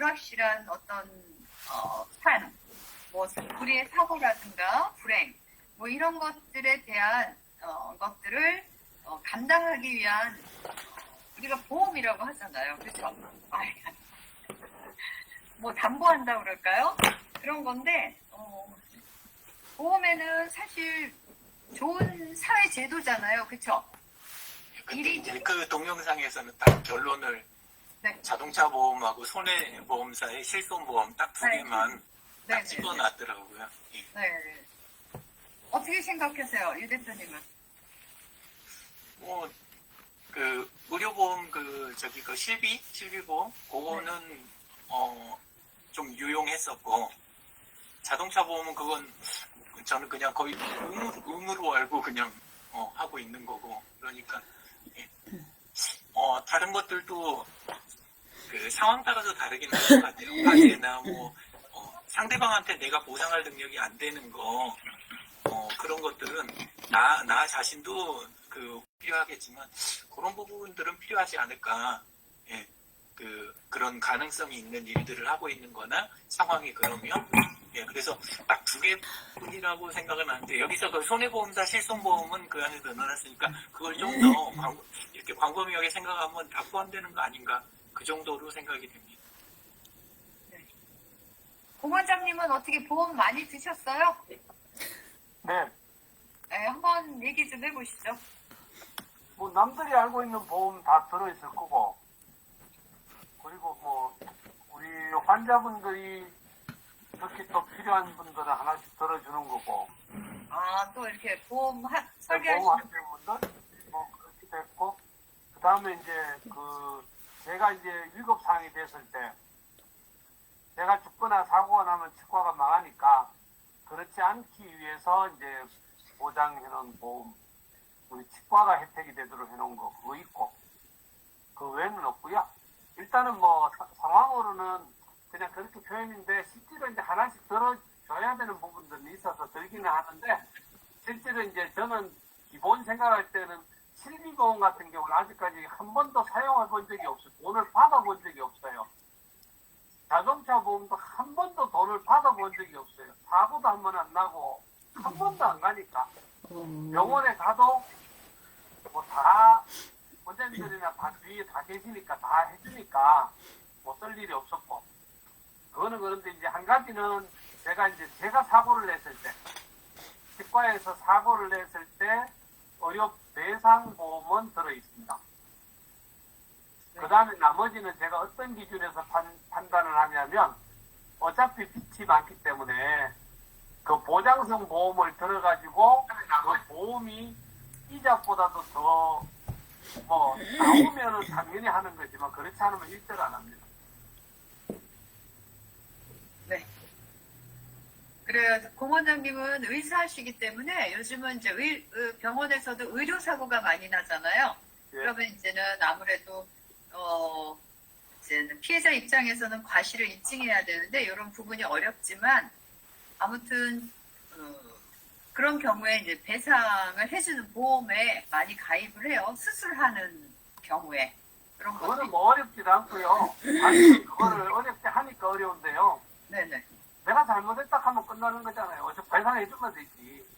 불확실한 어떤 산, 뭐 불의의 사고라든가 불행, 뭐 이런 것들에 대한 것들을 감당하기 위한 우리가 보험이라고 하잖아요. 그렇죠? 뭐 담보한다고 그럴까요? 그런 건데 보험에는 사실 좋은 사회 제도잖아요. 그렇죠? 근데 이제 그 동영상에서는 딱 결론을 네. 자동차 보험하고 손해보험사의 실손보험 딱 두 개만 네. 딱 집어놨더라고요. 예. 네. 어떻게 생각하세요, 유 대표님은? 뭐, 그, 의료보험, 그 실비보험? 그거는, 좀 유용했었고, 자동차 보험은 그건 저는 그냥 거의 의무로 알고 그냥, 하고 있는 거고, 그러니까, 예. 다른 것들도 그 상황 따라서 다르긴 할 것 같아요. 가게나 뭐, 상대방한테 내가 보상할 능력이 안 되는 거, 그런 것들은 나 자신도 필요하겠지만 그런 부분들은 필요하지 않을까. 예, 그런 가능성이 있는 일들을 하고 있는 거나 상황이 그러면, 예, 그래서 딱 두 개뿐이라고 생각은 하는데, 여기서 그 손해보험사 실손보험은 그 안에서 넣어놨으니까 그걸 좀 더 이렇게 광범위하게 생각하면 다 포함되는 거 아닌가, 그 정도로 생각이 됩니다. 고원장님은 어떻게 보험 많이 드셨어요? 네. 네, 한번 얘기 좀 해보시죠. 뭐 남들이 알고 있는 보험 다 들어있을 거고, 그리고 뭐 우리 환자분들이 특히 또 필요한 분들은 하나씩 들어주는 거고, 또 이렇게 보험 보험 설계하시는 하시는 분들 뭐 그렇기도 했고, 그 다음에 이제 제가 이제 위급 상황이 됐을 때, 제가 죽거나 사고가 나면 치과가 망하니까 그렇지 않기 위해서 이제 보장해놓은 보험, 우리 치과가 혜택이 되도록 해놓은 거 그거 있고, 그 외에는 없고요. 일단은 뭐 상황으로는 그냥 그렇게 표현인데, 실제로 이제 하나씩 들어줘야 되는 부분들이 있어서 들기는 하는데, 실제로 이제 저는 기본 생각할 때는 실비보험 같은 경우는 아직까지 한 번도 사용해 본 적이 없어요. 돈을 받아본 적이 없어요. 자동차 보험도 한 번도 돈을 받아본 적이 없어요. 사고도 한 번 안 나고 한 번도 안 가니까. 병원에 가도 뭐 다 원장님들이나 다 주위에 다 계시니까 다 해주니까 뭐 쓸 일이 없었고, 그거는 그런데 이제 한 가지는 제가 사고를 냈을 때, 치과에서 사고를 냈을 때 의료 배상 보험은 들어 있습니다. 그 다음에 나머지는 제가 어떤 기준에서 판단을 하냐면, 어차피 빚이 많기 때문에 그 보장성 보험을 들어가지고 그 보험이 이자보다도 더 뭐 나오면은 당연히 하는 거지만, 그렇지 않으면 일절 안 합니다. 네. 그래요. 고원장님은 의사시기 때문에 요즘은 이제 병원에서도 의료사고가 많이 나잖아요. 예. 그러면 이제는 아무래도 이제는 피해자 입장에서는 과실을 인증해야 되는데 이런 부분이 어렵지만, 아무튼 그런 경우에 이제 배상을 해주는 보험에 많이 가입을 해요. 수술하는 경우에. 그런 그거는 것도. 뭐 어렵지도 않고요. 아니, 그거를 어렵게 하니까 어려운데요. 네네. 내가 잘못했다 하면 끝나는 거잖아요. 어차피 배상해주면 되지.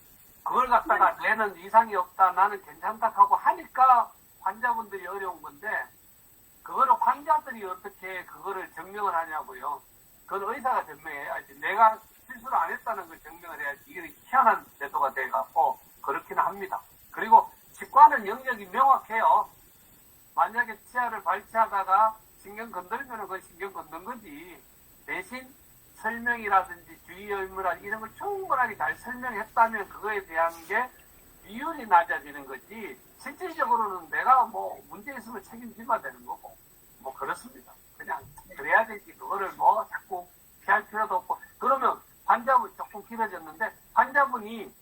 그걸 갖다가 내는 이상이 없다, 나는 괜찮다 하고 하니까 환자분들이 어려운 건데, 그거를 환자들이 어떻게 그거를 증명을 하냐고요. 그건 의사가 증명해야지. 내가 실수를 안 했다는 걸 증명을 해야지. 이게 희한한 제도가 돼갖고 그렇기는 합니다. 그리고 치과는 영역이 명확해요. 만약에 치아를 발치하다가 신경 건들면 그건 신경 건든 거지. 대신 설명이라든지 주의 의무라 이런 걸 충분하게 잘 설명했다면 그거에 대한 게 비율이 낮아지는 거지, 실질적으로는 내가 뭐 문제 있으면 책임지면 되는 거고, 뭐 그렇습니다. 그냥 그래야 되지. 그거를 뭐 자꾸 피할 필요도 없고. 그러면 환자분 조금 길어졌는데, 환자분이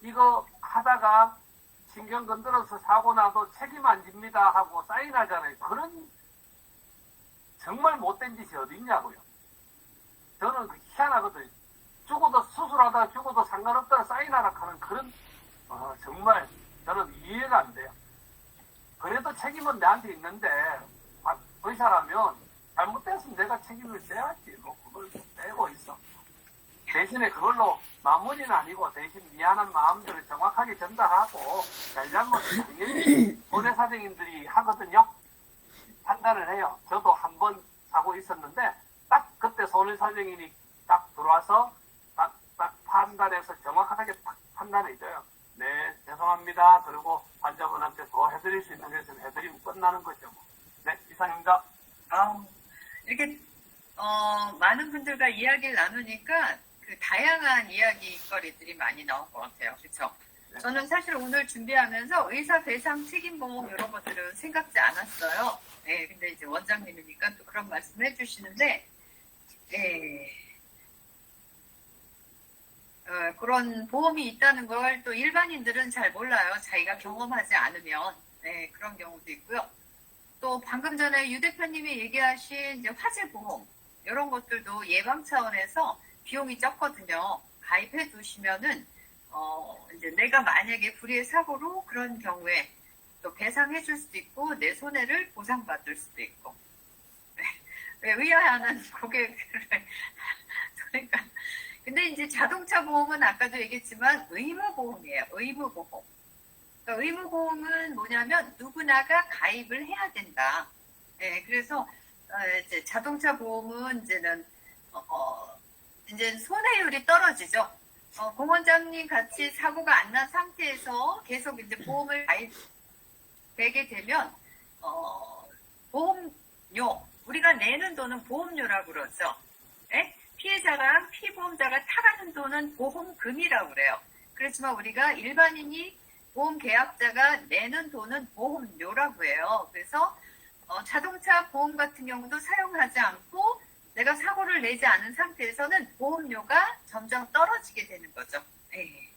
이거 하다가 신경 건드려서 사고 나도 책임 안 집니다 하고 사인하잖아요. 그런 정말 못된 짓이 어디 있냐고요. 저는 희한하거든요. 죽어도 수술하다 죽어도 상관없다고 사인하라 하는 그런, 정말 저는 이해가 안 돼요. 그래도 책임은 내한테 있는데, 의사라면 잘못됐으면 내가 책임을 져야지. 뭐 그걸 떼고 있어. 대신에 그걸로 마무리는 아니고 대신 미안한 마음들을 정확하게 전달하고 잘잘못을 당연히 고대사장님들이 하거든요. 판단을 해요. 저도 한 번 사고 있었는데 딱 그때 손해사장님이 딱 들어와서 딱 판단해서 정확하게 딱 판단해줘요. 네, 죄송합니다. 그리고 환자분한테 더 해드릴 수 있는 것은 해드리면 끝나는 거죠. 네, 이상입니다. 이렇게 많은 분들과 이야기를 나누니까 그 다양한 이야기거리들이 많이 나올 것 같아요. 그렇죠? 네. 저는 사실 오늘 준비하면서 의사 배상 책임보험 이런 것들은 생각지 않았어요. 네, 근데 이제 원장님이니까 또 그런 말씀 해주시는데, 네. 그런 보험이 있다는 걸 또 일반인들은 잘 몰라요. 자기가 경험하지 않으면. 네, 그런 경우도 있고요. 또 방금 전에 유 대표님이 얘기하신 이제 화재보험, 이런 것들도 예방 차원에서 비용이 적거든요. 가입해 두시면은, 이제 내가 만약에 불의의 사고로 그런 경우에 또 배상해 줄 수도 있고, 내 손해를 보상받을 수도 있고. 네. 의아해하는 고객을, 그러니까. 근데 이제 자동차 보험은 아까도 얘기했지만 의무보험이에요. 의무보험. 그러니까 의무보험은 뭐냐면 누구나가 가입을 해야 된다. 네, 그래서 이제 자동차 보험은 이제는 이제 손해율이 떨어지죠. 공원장님 같이 사고가 안 난 상태에서 계속 이제 보험을 가입되게 되면 보험료, 우리가 내는 돈은 보험료라고 그러죠. 네? 피해자랑 피보험자가 타가는 돈은 보험금이라고 그래요. 그렇지만 우리가 일반인이 보험 계약자가 내는 돈은 보험료라고 해요. 그래서 자동차 보험 같은 경우도 사용하지 않고 내가 사고를 내지 않은 상태에서는 보험료가 점점 떨어지게 되는 거죠. 네.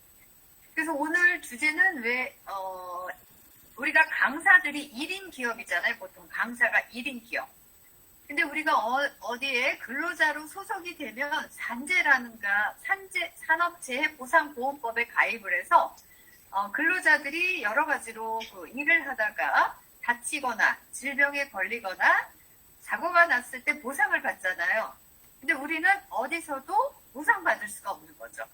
그래서 오늘 주제는 왜 우리가 강사들이 1인 기업이잖아요. 보통 강사가 1인 기업. 근데 우리가 어디에 근로자로 소속이 되면 산업재해보상보험법에 가입을 해서 근로자들이 여러 가지로 그 일을 하다가 다치거나 질병에 걸리거나 사고가 났을 때 보상을 받잖아요. 근데 우리는 어디서도 보상받을 수가 없는 거죠.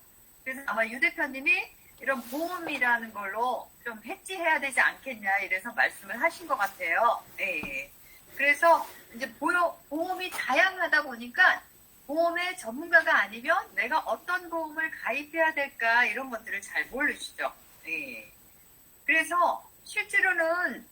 그래서 아마 유 대표님이 이런 보험이라는 걸로 좀 해지해야 되지 않겠냐 이래서 말씀을 하신 것 같아요. 네. 그래서 이제 보험이 다양하다 보니까 보험의 전문가가 아니면 내가 어떤 보험을 가입해야 될까 이런 것들을 잘 모르시죠. 네. 그래서 실제로는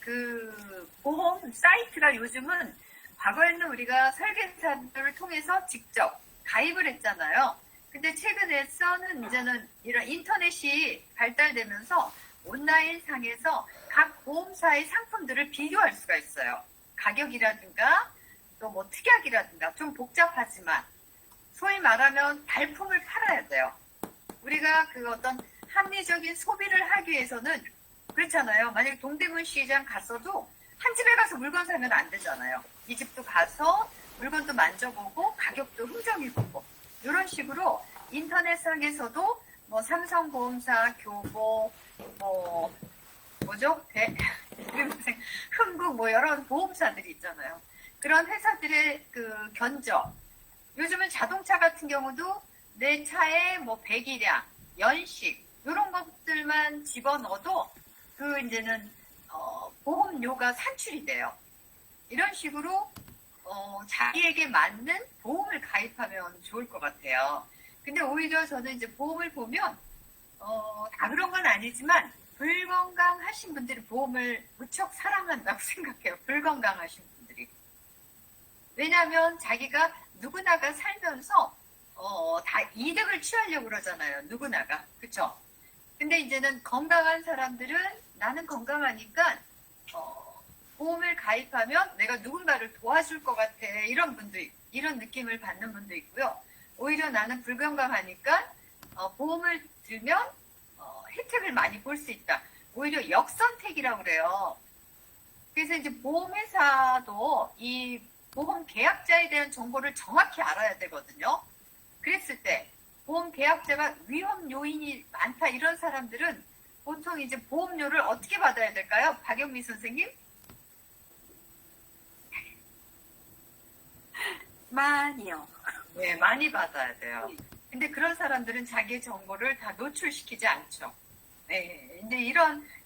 그 보험 사이트가 요즘은 과거에는 우리가 설계사들을 통해서 직접 가입을 했잖아요. 근데 최근에서는 이제는 이런 인터넷이 발달되면서 온라인 상에서 각 보험사의 상품들을 비교할 수가 있어요. 가격이라든가 또 뭐 특약이라든가 좀 복잡하지만 소위 말하면 발품을 팔아야 돼요. 우리가 그 어떤 합리적인 소비를 하기 위해서는 그렇잖아요. 만약에 동대문 시장 갔어도 한 집에 가서 물건 사면 안 되잖아요. 이 집도 가서 물건도 만져보고 가격도 흥정해보고 이런 식으로 인터넷상에서도 뭐 삼성보험사, 교보, 흥국 뭐 여러 보험사들이 있잖아요. 그런 회사들의 그 견적. 요즘은 자동차 같은 경우도 내 차에 뭐 배기량, 연식 이런 것들만 집어넣어도 그 이제는 보험료가 산출이 돼요. 이런 식으로 자기에게 맞는 보험을 가입하면 좋을 것 같아요. 근데 오히려 저는 이제 보험을 보면 다 그런 건 아니지만 불건강하신 분들이 보험을 무척 사랑한다고 생각해요. 불건강하신 분들이. 왜냐하면 자기가 누구나가 살면서 다 이득을 취하려고 그러잖아요. 누구나가. 그쵸? 근데 이제는 건강한 사람들은 나는 건강하니까 보험을 가입하면 내가 누군가를 도와줄 것 같아. 이런 느낌을 받는 분도 있고요. 오히려 나는 불건강하니까 보험을 들면 혜택을 많이 볼 수 있다. 오히려 역선택이라고 그래요. 그래서 이제 보험회사도 이 보험 계약자에 대한 정보를 정확히 알아야 되거든요. 그랬을 때 보험 계약자가 위험 요인이 많다 이런 사람들은 보통 이제 보험료를 어떻게 받아야 될까요? 박영미 선생님? 많이요. 네, 많이 받아야 돼요. 근데 그런 사람들은 자기의 정보를 다 노출시키지 않죠. 네, 이제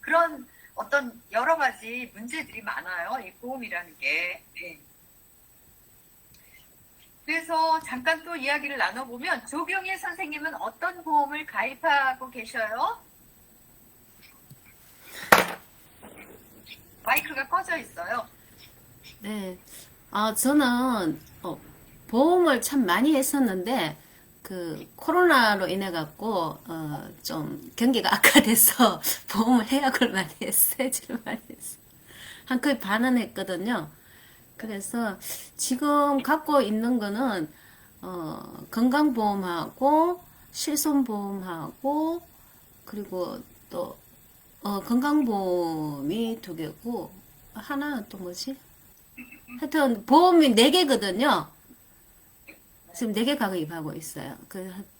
그런 어떤 여러 가지 문제들이 많아요. 이 보험이라는 게. 네. 그래서 잠깐 또 이야기를 나눠보면 조경희 선생님은 어떤 보험을 가입하고 계셔요? 마이크가 꺼져 있어요. 네. 저는, 보험을 참 많이 했었는데, 코로나로 인해 갖고, 좀 경기가 악화돼서 보험을 해약을 많이 했어요. 해지를 많이 했어요. 한 거의 반은 했거든요. 그래서 지금 갖고 있는 거는, 건강보험하고, 실손보험하고, 그리고 또, 건강보험이 2개고, 하나는 또 뭐지? 하여튼, 보험이 4개거든요. 지금 4개 가입하고 있어요.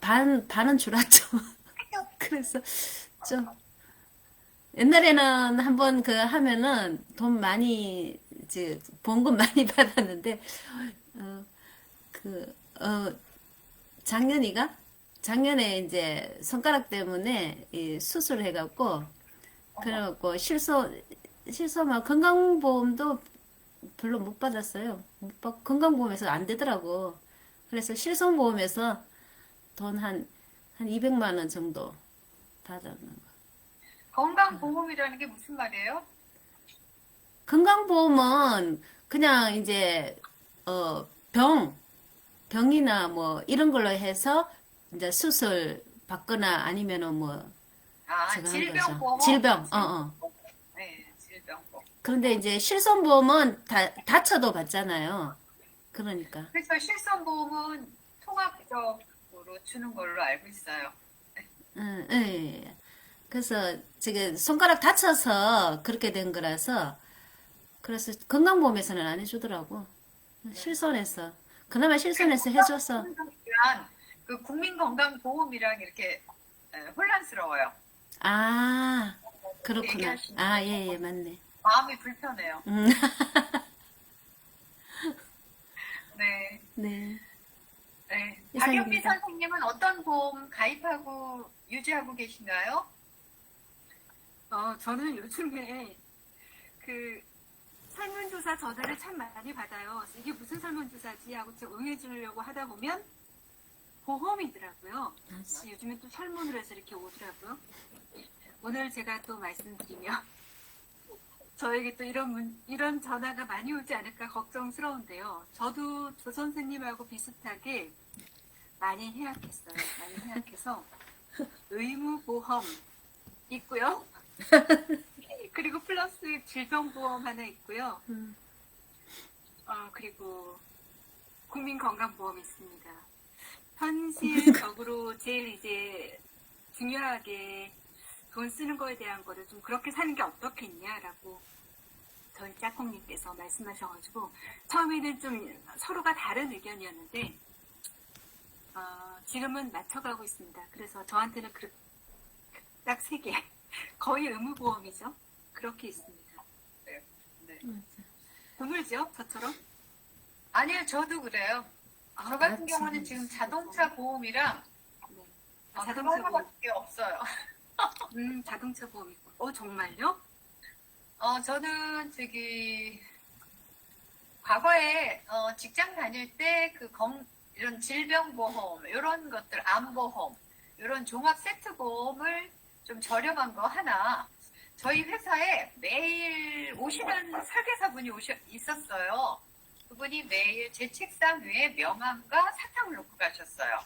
반은 줄었죠. 그래서, 좀, 옛날에는 한번 하면은 돈 많이, 이제, 보험금 많이 받았는데, 작년에 이제 손가락 때문에 수술을 해갖고, 그래갖고 실손 건강보험도 별로 못 받았어요. 건강보험에서 안 되더라고. 그래서 실손보험에서 돈 한 200만 원 정도 받았는 거. 건강보험이라는 게 무슨 말이에요? 건강보험은 그냥 이제, 병이나 뭐 이런 걸로 해서 이제 수술 받거나 아니면은 뭐, 제가 한 질병보험? 거죠. 질병, 네, 질병보험. 그런데 이제 실손보험은 다쳐도 받잖아요. 그러니까. 그래서 실손보험은 통합적으로 주는 걸로 알고 있어요. 예. 그래서 지금 손가락 다쳐서 그렇게 된 거라서 그래서 건강보험에서는 안 해주더라고. 실손해서. 그나마 실손해서 해줘서. 그 국민건강보험이랑 이렇게 혼란스러워요. 아, 그렇구나. 얘기하시는 아, 예, 맞네. 마음이 불편해요. 네. 네. 네. 이상입니다. 박영미 선생님은 어떤 보험 가입하고 유지하고 계신가요? 저는 요즘에 그 설문조사 전화를 참 많이 받아요. 이게 무슨 설문조사지 하고 좀 응해주려고 하다 보면 보험이더라고요. 요즘에 또 설문을 해서 이렇게 오더라고요. 오늘 제가 또 말씀드리면 저에게 또 이런 전화가 많이 오지 않을까 걱정스러운데요. 저도 조 선생님하고 비슷하게 많이 해약했어요. 많이 해약해서 의무보험 있고요. 그리고 플러스 질병보험 하나 있고요. 그리고 국민건강보험 있습니다. 현실적으로 제일 이제 중요하게 돈 쓰는 거에 대한 거를 좀 그렇게 사는 게 어떻겠냐라고 저희 짝꿍님께서 말씀하셔가지고 처음에는 좀 서로가 다른 의견이었는데 지금은 맞춰가고 있습니다. 그래서 저한테는 딱 3개 거의 의무보험이죠. 그렇게 있습니다. 네. 드물죠? 저처럼? 아니요, 저도 그래요. 저 같은 경우는 지금 자동차 보험이랑 네. 자동차 자동차 보험. 보험밖에 없어요. 자동차 보험 있고. 정말요? 저는 과거에 직장 다닐 때 이런 질병보험, 이런 것들, 암보험, 이런 종합 세트 보험을 좀 저렴한 거 하나 저희 회사에 매일 오시는 설계사분이 있었어요. 그분이 매일 제 책상 위에 명함과 사탕을 놓고 가셨어요.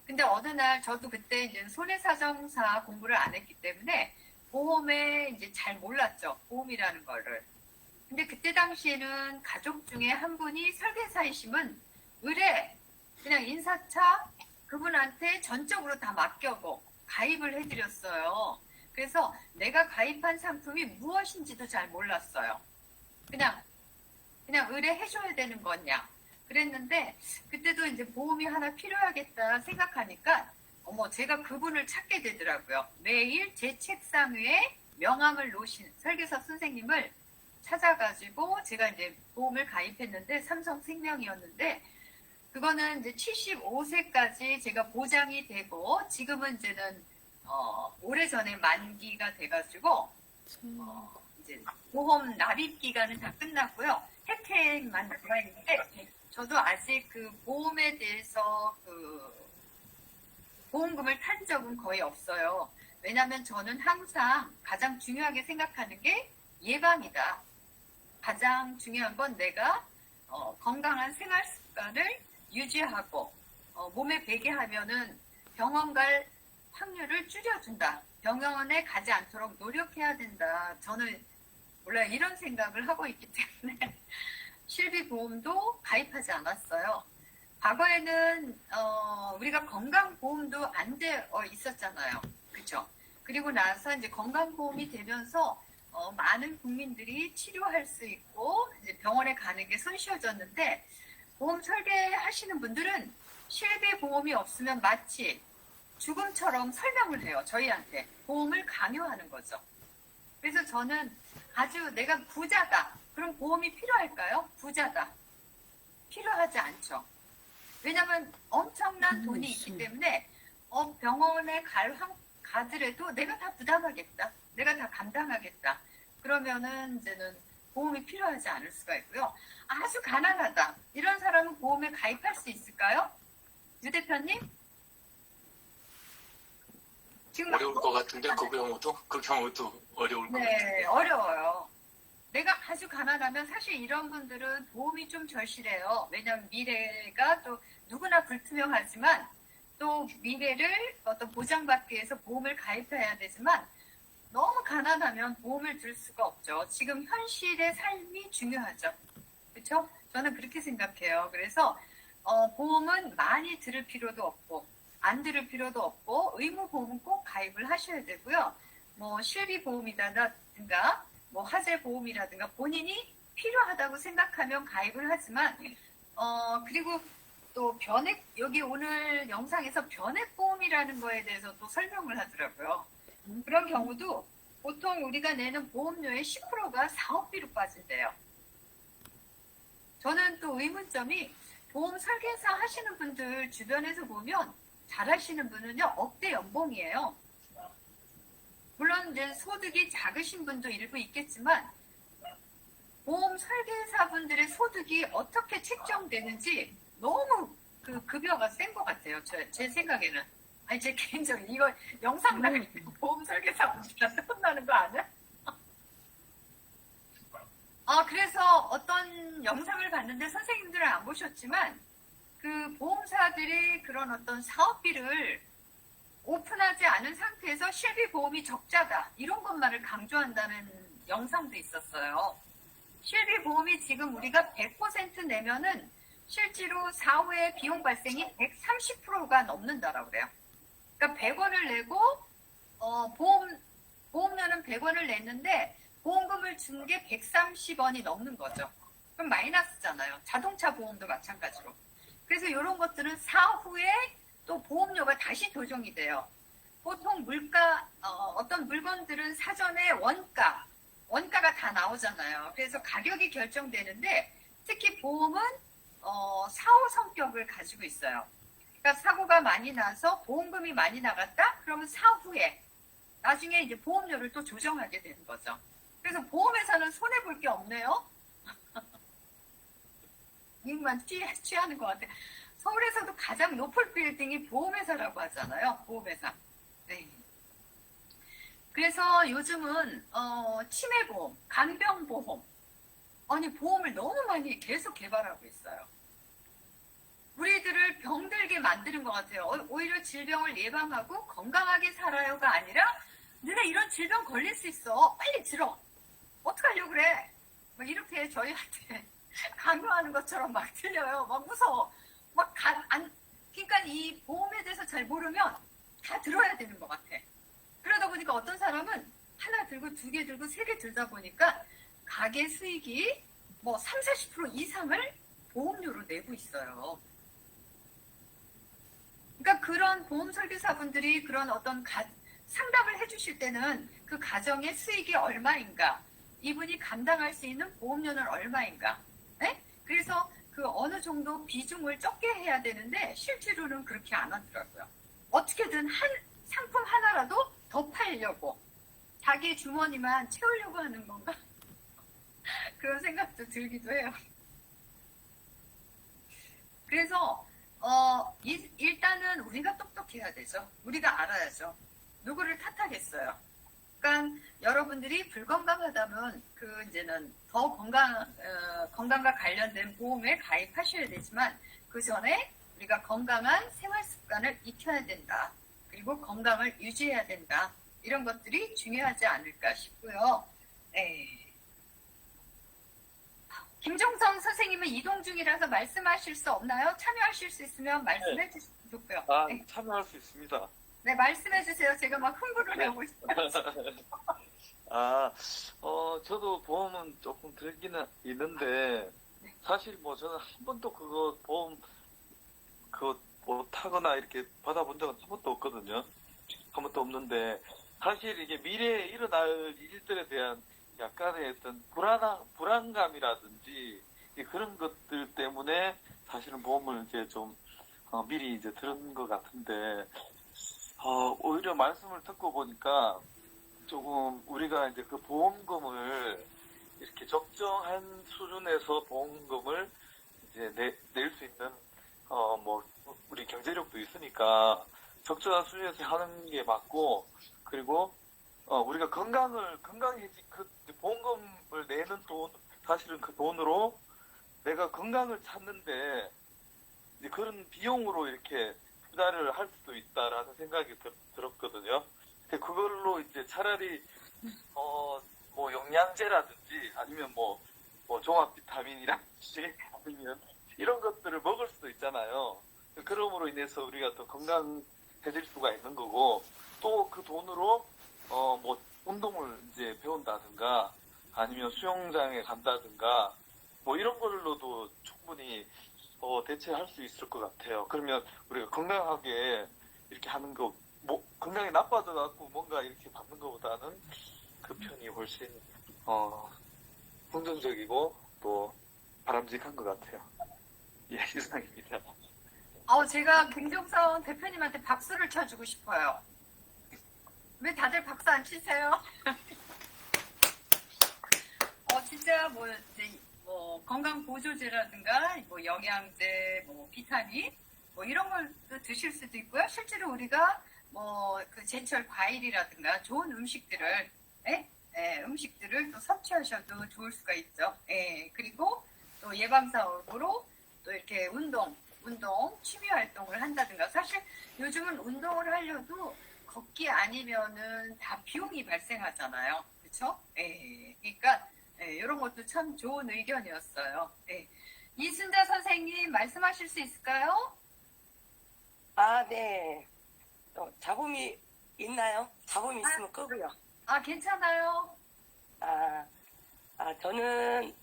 근데 어느 날 저도 그때 이제 손해사정사 공부를 안 했기 때문에 보험에 이제 잘 몰랐죠. 보험이라는 거를. 근데 그때 당시에는 가족 중에 한 분이 설계사이시면 그냥 인사차 그분한테 전적으로 다 맡겨고 가입을 해드렸어요. 그래서 내가 가입한 상품이 무엇인지도 잘 몰랐어요. 그냥 의뢰해줘야 되는 거냐. 그랬는데 그때도 이제 보험이 하나 필요하겠다 생각하니까 제가 그분을 찾게 되더라고요. 매일 제 책상 위에 명함을 놓으신 설계사 선생님을 찾아가지고 제가 이제 보험을 가입했는데 삼성생명이었는데 그거는 이제 75세까지 제가 보장이 되고, 지금은 이제는, 오래전에 만기가 돼가지고, 이제 보험 납입 기간은 다 끝났고요. 혜택만 남아있는데, 저도 아직 그 보험에 대해서 보험금을 탄 적은 거의 없어요. 왜냐하면 저는 항상 가장 중요하게 생각하는 게 예방이다. 가장 중요한 건 내가 건강한 생활 습관을 유지하고 몸에 배게 하면은 병원 갈 확률을 줄여준다. 병원에 가지 않도록 노력해야 된다. 저는 원래 이런 생각을 하고 있기 때문에 실비보험도 가입하지 않았어요. 과거에는 우리가 건강보험도 안 되어 있었잖아요. 그렇죠? 그리고 나서 이제 건강보험이 되면서 많은 국민들이 치료할 수 있고 이제 병원에 가는 게 손쉬워졌는데, 보험 설계하시는 분들은 실비보험이 없으면 마치 죽음처럼 설명을 해요. 저희한테 보험을 강요하는 거죠. 그래서 저는 아주 내가 부자다. 그럼 보험이 필요할까요? 부자다. 필요하지 않죠. 왜냐하면 엄청난 돈이 있기 때문에 병원에 가더라도 내가 다 부담하겠다. 내가 다 감당하겠다. 그러면은 이제는 보험이 필요하지 않을 수가 있고요. 아주 가난하다. 이런 사람은 보험에 가입할 수 있을까요? 유 대표님? 지금 어려울 것 같은데 그 경우도 어려울 것 같은데. 네, 어려워요. 내가 아주 가난하면 사실 이런 분들은 보험이 좀 절실해요. 왜냐하면 미래가 또 누구나 불투명하지만 또 미래를 어떤 보장받기 위해서 보험을 가입해야 되지만 너무 가난하면 보험을 들 수가 없죠. 지금 현실의 삶이 중요하죠. 그렇죠? 저는 그렇게 생각해요. 그래서 보험은 많이 들을 필요도 없고 안 들을 필요도 없고 의무보험은 꼭 가입을 하셔야 되고요. 뭐 실비보험이라든가 뭐 화재보험이라든가 본인이 필요하다고 생각하면 가입을 하지만 그리고 또 여기 오늘 영상에서 변액보험이라는 거에 대해서 또 설명을 하더라고요. 그런 경우도 보통 우리가 내는 보험료의 10%가 사업비로 빠진대요. 저는 또 의문점이 보험 설계사 하시는 분들 주변에서 보면 잘하시는 분은요 억대 연봉이에요. 물론 이제 소득이 작으신 분도 일부 있겠지만 보험 설계사분들의 소득이 어떻게 책정되는지 너무 그 급여가 센 것 같아요. 제 생각에는. 아니 제 개인적인 이거 영상 나갈 때 보험 설계사분들한테 혼나는 거 아니야? 그래서 어떤 영상을 봤는데 선생님들은 안 보셨지만 그 보험사들이 그런 어떤 사업비를 오픈하지 않은 상태에서 실비보험이 적자다. 이런 것만을 강조한다는 영상도 있었어요. 실비보험이 지금 우리가 100% 내면은 실제로 사후에 비용 발생이 130%가 넘는다라고 그래요. 그러니까 100원을 내고 보험료는 100원을 냈는데 보험금을 준 게 130원이 넘는 거죠. 그럼 마이너스잖아요. 자동차 보험도 마찬가지로. 그래서 이런 것들은 사후에 또 보험료가 다시 조정이 돼요. 보통 어떤 물건들은 사전에 원가가 다 나오잖아요. 그래서 가격이 결정되는데 특히 보험은 사후 성격을 가지고 있어요. 그러니까 사고가 많이 나서 보험금이 많이 나갔다? 그러면 사후에 나중에 이제 보험료를 또 조정하게 되는 거죠. 그래서 보험회사는 손해볼 게 없네요. 이만 취하는 것 같아요. 서울에서도 가장 높은 빌딩이 보험회사라고 하잖아요. 보험회사. 네. 그래서 요즘은 치매보험, 간병보험, 아니 보험을 너무 많이 계속 개발하고 있어요. 우리들을 병들게 만드는 것 같아요. 오히려 질병을 예방하고 건강하게 살아요가 아니라 너네 이런 질병 걸릴 수 있어. 빨리 들어. 어떡하려고 그래. 뭐 이렇게 저희한테 강요하는 것처럼 막 들려요. 막 무서워. 그러니까 이 보험에 대해서 잘 모르면 다 들어야 되는 것 같아. 그러다 보니까 어떤 사람은 하나 들고 두 개 들고 세 개 들다 보니까 가계 수익이 뭐 30-40% 이상을 보험료로 내고 있어요. 그러니까 그런 보험 설계사분들이 그런 어떤 상담을 해주실 때는 그 가정의 수익이 얼마인가, 이분이 감당할 수 있는 보험료는 얼마인가, 네? 그래서 그 그 어느 정도 비중을 적게 해야 되는데 실제로는 그렇게 안 하더라고요. 어떻게든 상품 하나라도 더 팔려고 자기 주머니만 채우려고 하는 건가? 그런 생각도 들기도 해요. 그래서 일단은 우리가 똑똑해야 되죠. 우리가 알아야죠. 누구를 탓하겠어요. 그러니까 여러분들이 불건강하다면 그 이제는 더 건강과 관련된 보험에 가입하셔야 되지만 그 전에 우리가 건강한 생활 습관을 익혀야 된다. 그리고 건강을 유지해야 된다. 이런 것들이 중요하지 않을까 싶고요. 네. 김종성 선생님은 이동 중이라서 말씀하실 수 없나요? 참여하실 수 있으면 말씀해 주시면 좋고요. 네. 참여할 수 있습니다. 네, 말씀해 주세요. 제가 막 흥분을 하고 있어요. 저도 보험은 조금 들기는 있는데, 사실 뭐 저는 한 번도 그거 보험, 그거 뭐 타거나 이렇게 받아본 적은 한 번도 없거든요. 한 번도 없는데, 사실 이게 미래에 일어날 일들에 대한 약간의 어떤 불안감이라든지, 그런 것들 때문에 사실은 보험을 이제 좀, 미리 이제 들은 것 같은데, 오히려 말씀을 듣고 보니까 조금 우리가 이제 그 보험금을 이렇게 적정한 수준에서 보험금을 이제 낼 수 있는, 뭐, 우리 경제력도 있으니까 적정한 수준에서 하는 게 맞고, 그리고, 우리가 그 보험금을 내는 돈, 사실은 그 돈으로 내가 건강을 찾는데, 이제 그런 비용으로 이렇게 투자를 할 수도 있다라는 생각이 들었거든요. 근데 그걸로 이제 차라리, 뭐 영양제라든지 아니면 뭐 종합 비타민이라든지 아니면 이런 것들을 먹을 수도 있잖아요. 그럼으로 인해서 우리가 더 건강해질 수가 있는 거고, 또 그 돈으로, 뭐 운동을 이제 배운다든가 아니면 수영장에 간다든가 뭐 이런 걸로도 충분히 대체할 수 있을 것 같아요. 그러면 우리가 건강하게 이렇게 하는 거, 뭐, 건강이 나빠져갖고 뭔가 이렇게 받는 것보다는 그 편이 훨씬, 긍정적이고 또 바람직한 것 같아요. 예, 이상입니다. 제가 김종성 대표님한테 박수를 쳐주고 싶어요. 왜 다들 박수 안 치세요? 진짜 뭐, 이제 건강 보조제라든가, 뭐, 영양제, 뭐, 비타민, 뭐, 이런 걸 드실 수도 있고요. 실제로 우리가, 뭐, 그 제철 과일이라든가, 좋은 음식들을, 음식들을 또 섭취하셔도 좋을 수가 있죠. 그리고 또 예방사업으로 또 이렇게 운동, 취미 활동을 한다든가. 사실 요즘은 운동을 하려도 걷기 아니면은 다 비용이 발생하잖아요. 그렇죠? 그러니까, 이런 것도 참 좋은 의견이었어요. 이순자 선생님 말씀하실 수 있을까요? 네. 잡음이 있나요? 잡음이 있으면 끄고요. 괜찮아요. 저는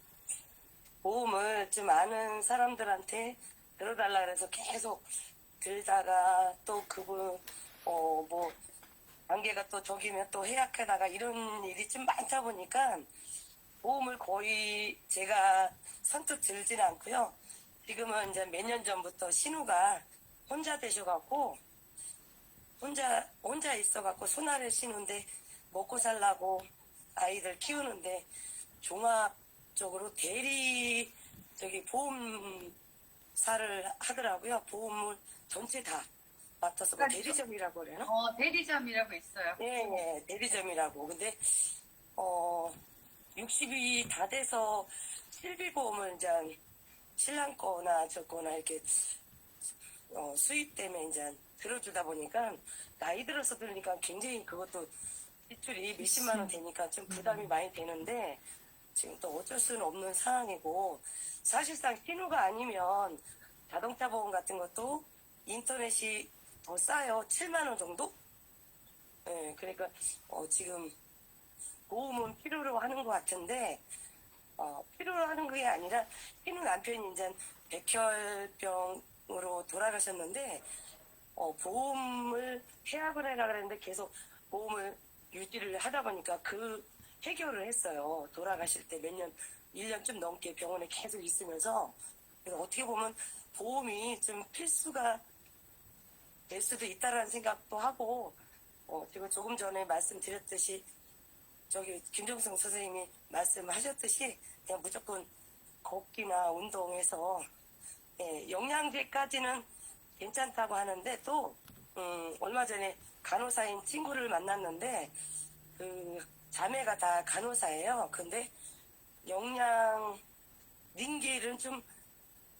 보험을 좀 아는 사람들한테 들어달라 그래서 계속 들다가 또 그분, 뭐, 관계가 또 저기면 또 해약하다가 이런 일이 좀 많다 보니까 보험을 거의 제가 선뜻 들지는 않고요. 지금은 이제 몇 년 전부터 신우가 혼자 되셔갖고 혼자 있어갖고 손아래 신우인데 먹고 살라고 아이들 키우는데 종합적으로 보험사를 하더라고요. 보험을 전체 다 맡아서 뭐 대리점이라고 그래요? 대리점이라고 있어요. 네, 대리점이라고. 근데 60이 다 돼서 실비보험을 이제 신랑 거나 저 거나 이렇게 수입 때문에 이제 들어주다 보니까 나이 들어서 들으니까 굉장히 그것도 지출이 몇십만 원 되니까 좀 부담이 많이 되는데 지금 또 어쩔 수는 없는 상황이고 사실상 신우가 아니면 자동차 보험 같은 것도 인터넷이 더 싸요. 7만 원 정도? 네, 그러니까 지금 보험은 필요로 하는 것 같은데 필요로 하는 게 아니라 신우 남편이 이제 백혈병으로 돌아가셨는데 보험을 해약을 해라 그랬는데 계속 보험을 유지를 하다 보니까 그 해결을 했어요. 돌아가실 때 몇 년, 1년 좀 넘게 병원에 계속 있으면서 그래서 어떻게 보면 보험이 좀 필수가 될 수도 있다라는 생각도 하고, 지금 조금 전에 말씀드렸듯이 저기 김정성 선생님이 말씀하셨듯이 그냥 무조건 걷기나 운동해서 영양제까지는 괜찮다고 하는데 또 얼마 전에 간호사인 친구를 만났는데 그 자매가 다 간호사예요. 근데 영양 닌겔은 좀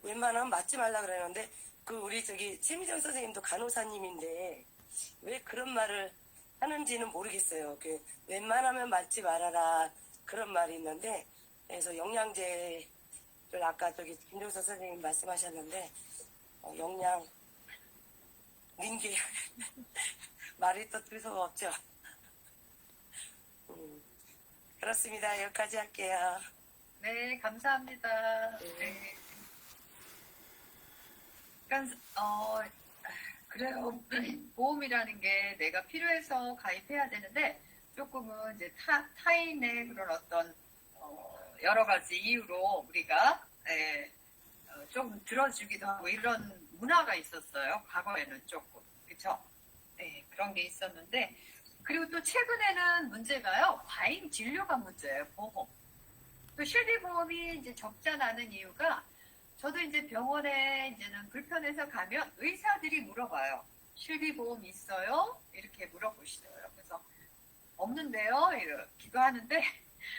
웬만하면 맞지 말라 그러는데 그 우리 저기 최미정 선생님도 간호사님인데 왜 그런 말을 하는지는 모르겠어요. 그 웬만하면 맞지 말아라 그런 말이 있는데 그래서 영양제를 아까 저기 김종서 선생님 말씀하셨는데 영양 닌겔 말이 또 들 수가 없죠. 그렇습니다. 여기까지 할게요. 네, 감사합니다. 네. 그러니까, 그래요. 보험이라는 게 내가 필요해서 가입해야 되는데, 조금은 이제 타인의 그런 어떤, 여러 가지 이유로 우리가, 좀 들어주기도 하고 이런 문화가 있었어요. 과거에는 조금. 그쵸? 네, 그런 게 있었는데, 그리고 또 최근에는 문제가요, 과잉 진료가 문제예요, 보험. 또 실비보험이 이제 적지 않은 이유가 저도 이제 병원에 이제는 불편해서 가면 의사들이 물어봐요. 실비보험 있어요? 이렇게 물어보시더라고요. 그래서 없는데요? 이러기도 하는데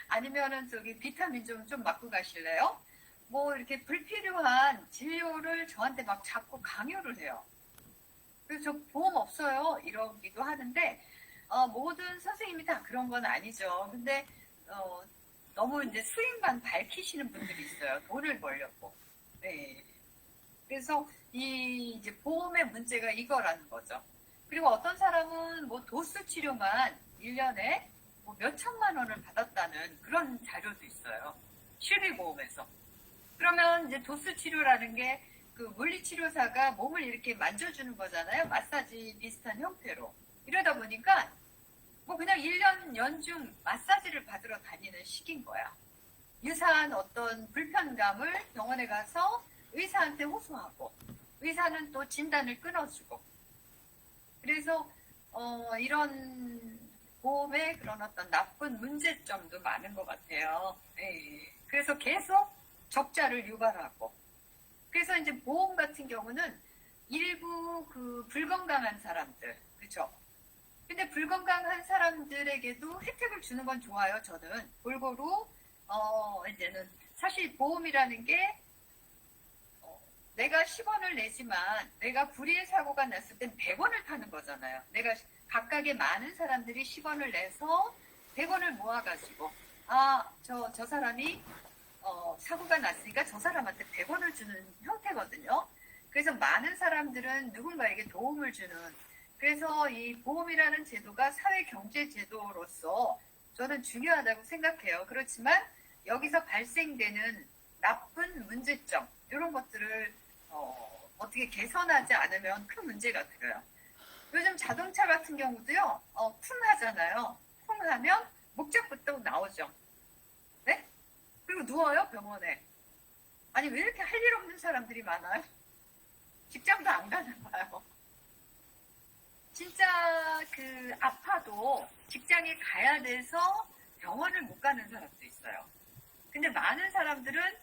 아니면은 저기 비타민 좀 맞고 가실래요? 뭐 이렇게 불필요한 진료를 저한테 막 자꾸 강요를 해요. 그래서 저 보험 없어요? 이러기도 하는데 모든 선생님이 다 그런 건 아니죠. 근데 너무 이제 수익만 밝히시는 분들이 있어요. 돈을 벌려고. 네. 그래서 이제 보험의 문제가 이거라는 거죠. 그리고 어떤 사람은 뭐 도수 치료만 1년에 뭐 몇천만 원을 받았다는 그런 자료도 있어요. 실비보험에서. 그러면 이제 도수 치료라는 게 그 물리치료사가 몸을 이렇게 만져주는 거잖아요. 마사지 비슷한 형태로. 이러다 보니까 뭐 그냥 1년 연중 마사지를 받으러 다니는 시기인 거야. 유사한 어떤 불편감을 병원에 가서 의사한테 호소하고 의사는 또 진단을 끊어주고 그래서 이런 보험의 그런 어떤 나쁜 문제점도 많은 것 같아요. 네. 그래서 계속 적자를 유발하고 그래서 이제 보험 같은 경우는 일부 그 불건강한 사람들 그렇죠? 근데 불건강한 사람들에게도 혜택을 주는 건 좋아요. 저는 골고루 이제는 사실 보험이라는 게 내가 10원을 내지만 내가 불의의 사고가 났을 땐 100원을 타는 거잖아요. 내가 각각의 많은 사람들이 10원을 내서 100원을 모아가지고 저 사람이 사고가 났으니까 저 사람한테 100원을 주는 형태거든요. 그래서 많은 사람들은 누군가에게 도움을 주는 그래서 이 보험이라는 제도가 사회경제제도로서 저는 중요하다고 생각해요. 그렇지만 여기서 발생되는 나쁜 문제점 이런 것들을 어떻게 개선하지 않으면 큰 문제가 들어요. 요즘 자동차 같은 경우도요. 쿵 하잖아요. 쿵 하면 목적부터 나오죠. 네? 그리고 누워요 병원에. 아니 왜 이렇게 할 일 없는 사람들이 많아요? 직장도 안 가나 봐요. 진짜 그 아파도 직장에 가야 돼서 병원을 못 가는 사람도 있어요. 근데 많은 사람들은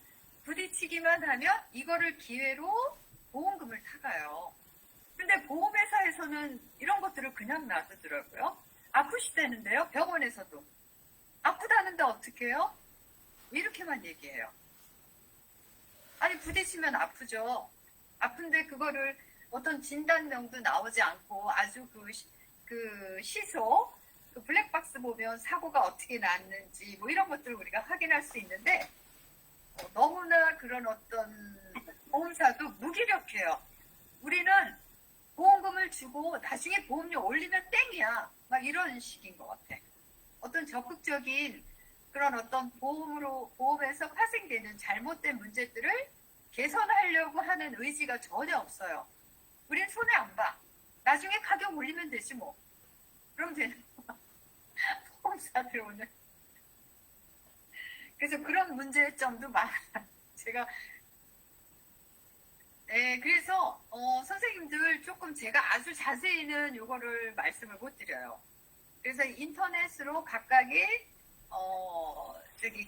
부딪히기만 하면 이거를 기회로 보험금을 타가요. 근데 보험회사에서는 이런 것들을 그냥 놔두더라고요. 아프시다는데요. 병원에서도. 아프다는데 어떻게 해요? 이렇게만 얘기해요. 아니 부딪히면 아프죠. 아픈데 그거를 어떤 진단명도 나오지 않고 아주 그 시소, 그 블랙박스 보면 사고가 어떻게 났는지 뭐 이런 것들을 우리가 확인할 수 있는데 너무나 그런 어떤 보험사도 무기력해요. 우리는 보험금을 주고 나중에 보험료 올리면 땡이야. 막 이런 식인 것 같아. 어떤 적극적인 그런 어떤 보험에서 파생되는 잘못된 문제들을 개선하려고 하는 의지가 전혀 없어요. 우린 손해 안 봐. 나중에 가격 올리면 되지 뭐. 그럼 되는 거야. 보험사들 오늘. 그래서 그런 문제점도 많아요. 제가 네, 그래서 선생님들 조금 제가 아주 자세히는 요거를 말씀을 못 드려요. 그래서 인터넷으로 각각의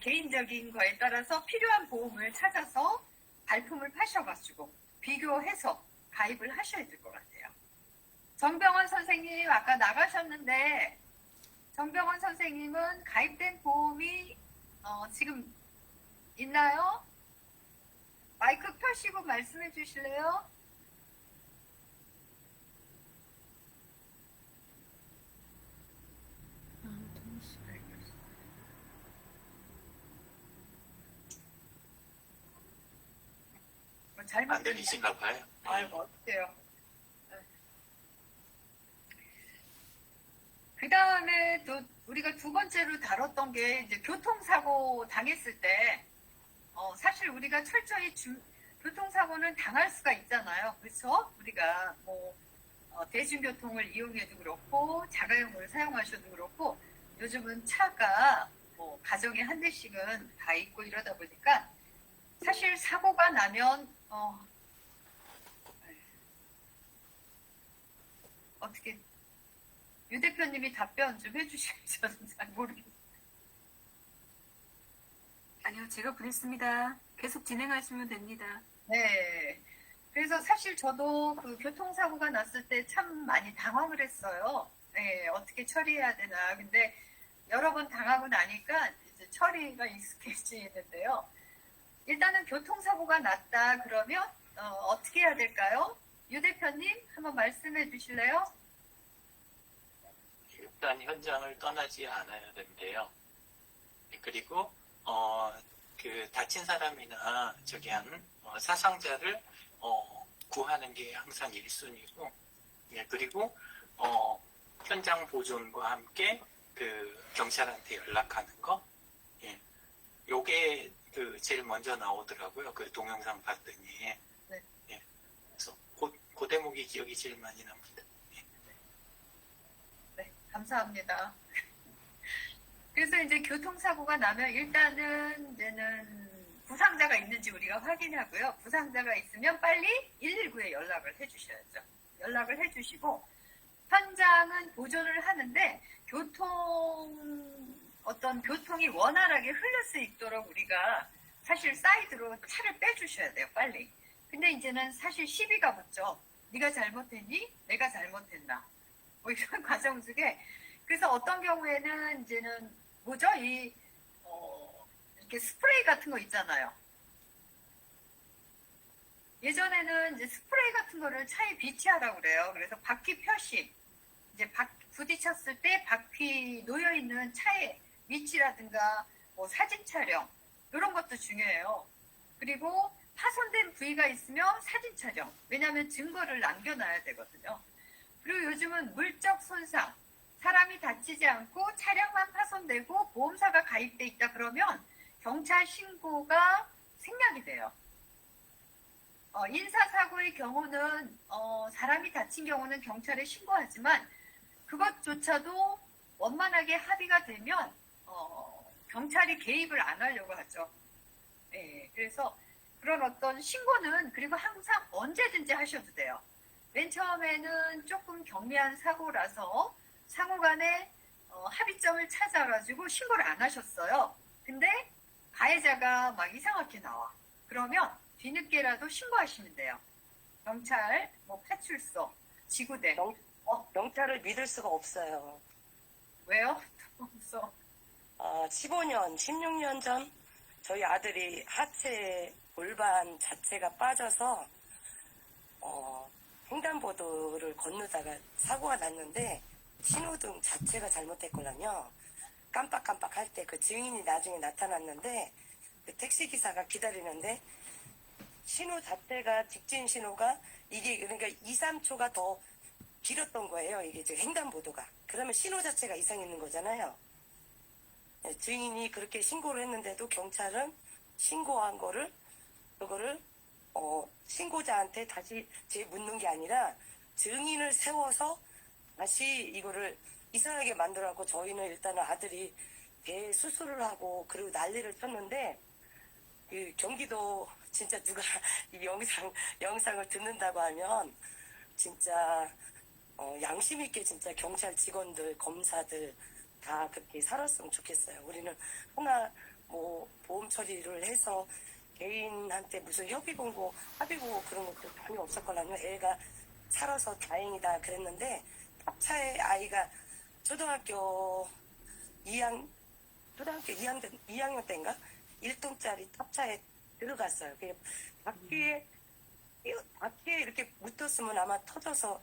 개인적인 거에 따라서 필요한 보험을 찾아서 발품을 파셔가지고 비교해서 가입을 하셔야 될 것 같아요. 정병원 선생님 아까 나가셨는데 정병원 선생님은 가입된 보험이 지금 있나요? 마이크 켜시고 말씀해 주실래요? 안 들리신가 봐요. 아이고, 어때요? 그 다음에 또 우리가 두 번째로 다뤘던 게 이제 교통사고 당했을 때, 사실 우리가 철저히 교통사고는 당할 수가 있잖아요. 그렇죠? 우리가 대중교통을 이용해도 그렇고, 자가용을 사용하셔도 그렇고, 요즘은 차가 가정에 한 대씩은 다 있고 이러다 보니까, 사실 사고가 나면, 어떻게, 유 대표님이 답변 좀 해주셔야죠. 저는 잘 모르겠어요. 아니요, 제가 보냈습니다. 계속 진행하시면 됩니다. 네. 그래서 사실 저도 그 교통사고가 났을 때 참 많이 당황을 했어요. 네, 어떻게 처리해야 되나. 근데 여러 번 당하고 나니까 이제 처리가 익숙해지는데요. 일단은 교통사고가 났다 그러면 어떻게 해야 될까요? 유 대표님 한번 말씀해 주실래요? 일단 현장을 떠나지 않아야 되는데요. 그리고 그 다친 사람이나 사상자를 구하는 게 항상 1순위고, 예, 그리고 현장 보존과 함께 그 경찰한테 연락하는 거, 예, 요게 그 제일 먼저 나오더라고요. 그 동영상 봤더니. 네. 예, 그래서 그 대목이 기억이 제일 많이 납니다. 네, 감사합니다. 그래서 이제 교통사고가 나면 이제는 부상자가 있는지 우리가 확인하고요. 부상자가 있으면 빨리 119에 연락을 해주셔야죠. 연락을 해주시고 현장은 보존을 하는데 교통이 원활하게 흘릴 수 있도록 우리가 사실 사이드로 차를 빼주셔야 돼요. 빨리. 근데 이제는 사실 시비가 붙죠. 네가 잘못했니? 내가 잘못했나? 이런 과정 중에 그래서 어떤 경우에는 이제는 이렇게 스프레이 같은 거 있잖아요. 예전에는 이제 스프레이 같은 거를 차에 비치하라고 그래요. 그래서 바퀴 표시, 이제 부딪혔을 때 바퀴 놓여있는 차의 위치라든가 사진 촬영, 이런 것도 중요해요. 그리고 파손된 부위가 있으면 사진 촬영, 왜냐하면 증거를 남겨놔야 되거든요. 그리고 요즘은 물적 손상, 사람이 다치지 않고 차량만 파손되고 보험사가 가입돼 있다 그러면 경찰 신고가 생략이 돼요. 인사사고의 경우는 사람이 다친 경우는 경찰에 신고하지만 그것조차도 원만하게 합의가 되면 경찰이 개입을 안 하려고 하죠. 네, 그래서 그런 어떤 신고는 그리고 항상 언제든지 하셔도 돼요. 맨 처음에는 조금 경미한 사고라서 상호간에 합의점을 찾아가지고 신고를 안 하셨어요. 근데 가해자가 막 이상하게 나와. 그러면 뒤늦게라도 신고하시면 돼요. 경찰, 파출소, 지구대. 경찰을 믿을 수가 없어요. 왜요? 없어. 15년, 16년 전 저희 아들이 하체 골반 자체가 빠져서 횡단보도를 건너다가 사고가 났는데 신호등 자체가 잘못됐걸랑요. 깜빡깜빡 할 때 그 증인이 나중에 나타났는데 그 택시기사가 기다리는데 신호 자체가 직진 신호가 이게 그러니까 2, 3초가 더 길었던 거예요. 이게 지금 횡단보도가. 그러면 신호 자체가 이상 있는 거잖아요. 증인이 그렇게 신고를 했는데도 경찰은 신고한 그거를 신고자한테 다시 재묻는 게 아니라 증인을 세워서 다시 이거를 이상하게 만들어갖고 저희는 일단은 아들이 배 수술을 하고 그리고 난리를 쳤는데 그 경기도 진짜 누가 이 영상을 듣는다고 하면 진짜 양심 있게 진짜 경찰 직원들, 검사들 다 그렇게 살았으면 좋겠어요. 우리는 하나 뭐 보험 처리를 해서 개인한테 무슨 협의공고, 합의고 그런 것도 전혀 없었거든요. 애가 살아서 다행이다 그랬는데 탑차에 아이가 초등학교 2학년 때인가? 1톤짜리 탑차에 들어갔어요. 바퀴에 이렇게 묻었으면 아마 터져서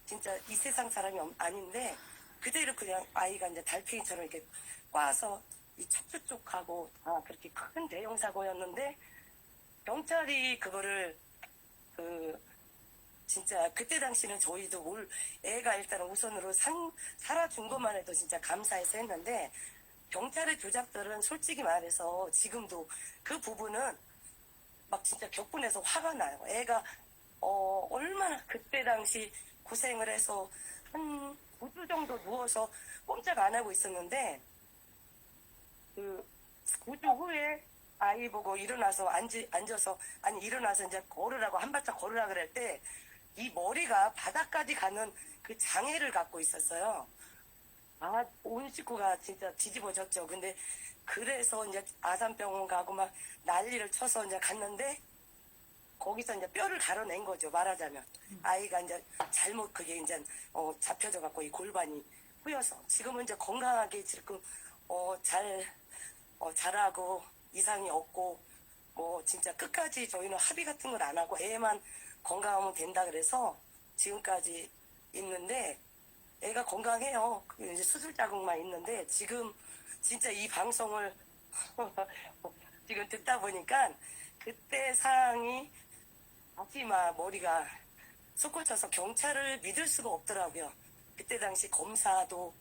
진짜 이 세상 사람이 아닌데 그대로 그냥 아이가 이제 달팽이처럼 이렇게 꽈서 이 척추 쪽하고 다 그렇게 큰 대형 사고였는데 경찰이 그거를 진짜 그때 당시는 저희도 애가 일단 우선으로 살아준 것만 해도 진짜 감사해서 했는데 경찰의 조작들은 솔직히 말해서 지금도 그 부분은 막 진짜 격분해서 화가 나요. 애가 얼마나 그때 당시 고생을 해서 한 9주 정도 누워서 꼼짝 안 하고 있었는데 그 9주 후에 아이 보고 일어나서 일어나서 이제 걸으라고 한 발짝 걸으라 그럴 때 이 머리가 바닥까지 가는 그 장애를 갖고 있었어요. 온 식구가 진짜 뒤집어졌죠. 근데 그래서 이제 아산병원 가고 막 난리를 쳐서 이제 갔는데 거기서 이제 뼈를 갈아낸 거죠. 말하자면 아이가 이제 잘못 그게 이제 잡혀져 갖고 이 골반이 후여서 지금은 이제 건강하게 지금 잘하고 이상이 없고 뭐 진짜 끝까지 저희는 합의 같은 걸 안 하고 애만 건강하면 된다 그래서 지금까지 있는데 애가 건강해요. 이제 수술 자국만 있는데 지금 진짜 이 방송을 지금 듣다 보니까 그때 상황이 다시 막 머리가 솟구쳐서 경찰을 믿을 수가 없더라고요. 그때 당시 검사도